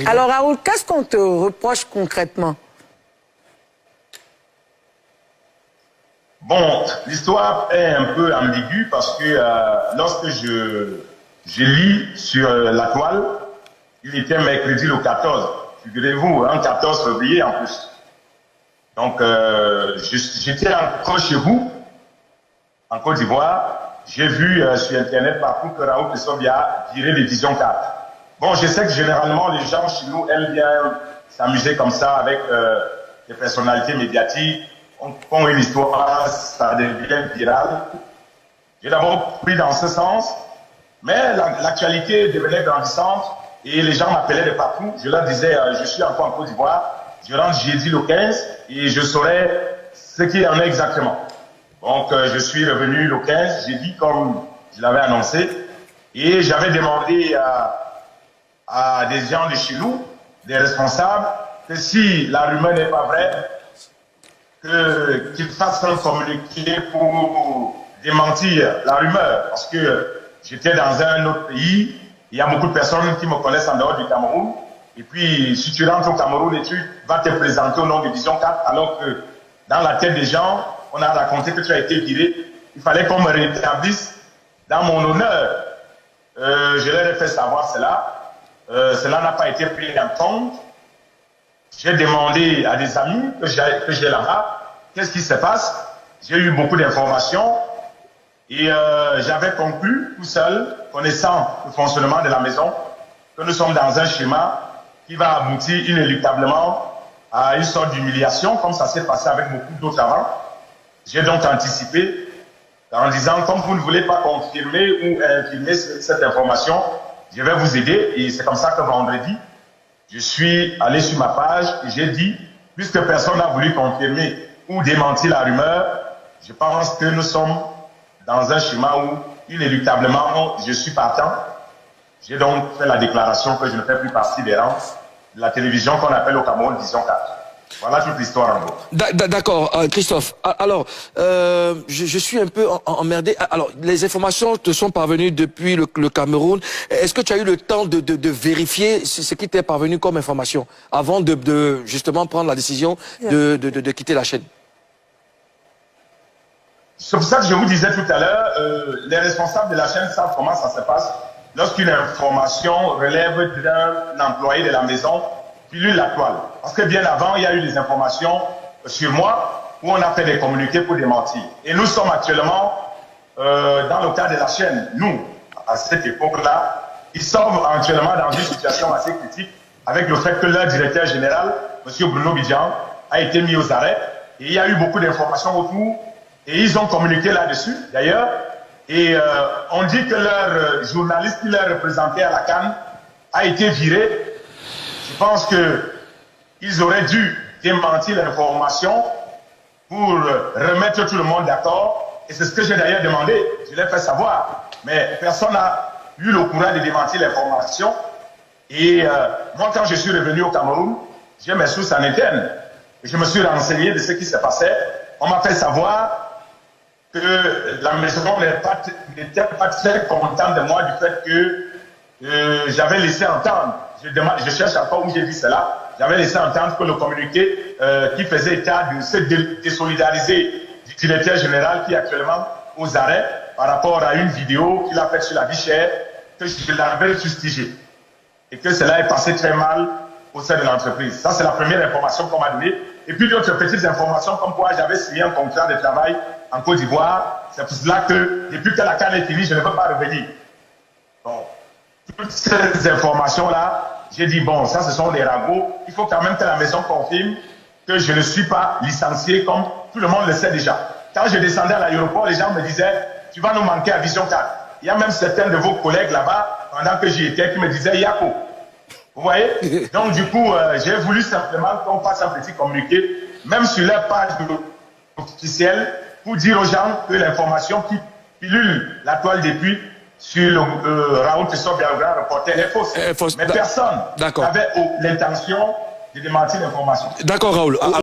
Alors Raoul, qu'est-ce qu'on te reproche concrètement? Bon, l'histoire est un peu ambiguë parce que lorsque je lis sur la toile, il était mercredi le 14, figurez-vous, un 14 février en plus. Donc, j'étais encore chez vous, en Côte d'Ivoire. J'ai vu sur Internet partout que Raoul Christophe a viré les Vision 4. Bon, je sais que généralement, les gens chez nous aiment bien s'amuser comme ça avec des personnalités médiatiques. On prend une histoire, ça devient viral. J'ai d'abord pris dans ce sens, mais l'actualité devenait grandissante et les gens m'appelaient de partout. Je leur disais, je suis encore en Côte d'Ivoire, je rentre jeudi le 15 et je saurai ce qu'il y en est exactement. Donc, je suis revenu le 15, jeudi, comme je l'avais annoncé, et j'avais demandé à des gens de chez nous, des responsables, que si la rumeur n'est pas vraie, qu'ils fassent un communiqué pour démentir la rumeur, parce que j'étais dans un autre pays, il y a beaucoup de personnes qui me connaissent en dehors du Cameroun, et puis si tu rentres au Cameroun et tu vas te présenter au nom de Vision 4, alors que dans la tête des gens, on a raconté que tu as été viré, il fallait qu'on me rétablisse dans mon honneur. Je leur ai fait savoir cela, cela n'a pas été pris en compte. J'ai demandé à des amis que j'ai là-bas, qu'est-ce qui se passe? J'ai eu beaucoup d'informations et j'avais conclu tout seul, connaissant le fonctionnement de la maison, que nous sommes dans un schéma qui va aboutir inéluctablement à une sorte d'humiliation, comme ça s'est passé avec beaucoup d'autres avant. J'ai donc anticipé en disant, comme vous ne voulez pas confirmer ou infirmer cette information, je vais vous aider. Et c'est comme ça que vendredi, je suis allé sur ma page et j'ai dit, puisque personne n'a voulu confirmer ou démentir la rumeur, je pense que nous sommes dans un schéma où, inéluctablement, je suis partant. J'ai donc fait la déclaration que je ne fais plus partie des rangs de la télévision qu'on appelle au Cameroun Vision 4. Voilà toute l'histoire en gros. D'accord, Christophe. Alors, je suis un peu emmerdé. Alors, les informations te sont parvenues depuis le Cameroun. Est-ce que tu as eu le temps de vérifier ce qui t'est parvenu comme information avant de justement prendre la décision de quitter la chaîne? C'est pour ça que je vous disais tout à l'heure, les responsables de la chaîne savent comment ça se passe. Lorsqu'une information relève d'un employé de la maison, pilule la toile. Parce que bien avant, il y a eu des informations sur moi où on a fait des communiqués pour démentir. Et nous sommes actuellement dans le cas de la chaîne. Nous, à cette époque-là, ils sont actuellement dans une situation assez critique avec le fait que leur directeur général, M. Bruno Bidjan, a été mis aux arrêts. Et il y a eu beaucoup d'informations autour. Et ils ont communiqué là-dessus, d'ailleurs. Et on dit que leur journaliste qui leur représentait à la CAN a été viré. Je pense qu'ils auraient dû démentir l'information pour remettre tout le monde d'accord. Et c'est ce que j'ai d'ailleurs demandé. Je l'ai fait savoir. Mais personne n'a eu le courage de démentir l'information. Et moi, quand je suis revenu au Cameroun, j'ai mes sources en interne. Je me suis renseigné de ce qui se passait. On m'a fait savoir que la maison n'était pas très contente de moi du fait que j'avais laissé entendre, je cherche encore où j'ai dit cela, j'avais laissé entendre que le communiqué qui faisait état de se désolidariser du directeur général qui est actuellement aux arrêts par rapport à une vidéo qu'il a faite sur la vie chère, que je l'avais fustigé. Et que cela est passé très mal au sein de l'entreprise. Ça, c'est la première information qu'on m'a donnée. Et puis d'autres petites informations comme quoi j'avais signé un contrat de travail en Côte d'Ivoire. C'est pour cela que depuis que la CAN est finie, je ne peux pas revenir. Bon, toutes ces informations-là, j'ai dit, bon, ça, ce sont des ragots. Il faut quand même que la maison confirme que je ne suis pas licencié comme tout le monde le sait déjà. Quand je descendais à l'aéroport, les gens me disaient, tu vas nous manquer à Vision 4. Il y a même certains de vos collègues là-bas, pendant que j'y étais, qui me disaient, Yako. Vous voyez? Donc, du coup, j'ai voulu simplement qu'on fasse un petit communiqué, même sur leur page officielle, pour dire aux gens que l'information qui pilule la toile depuis sur le Raoul Christophe, le grand reporter, est fausse. Mais personne n'avait l'intention de démentir l'information. D'accord, Raoul.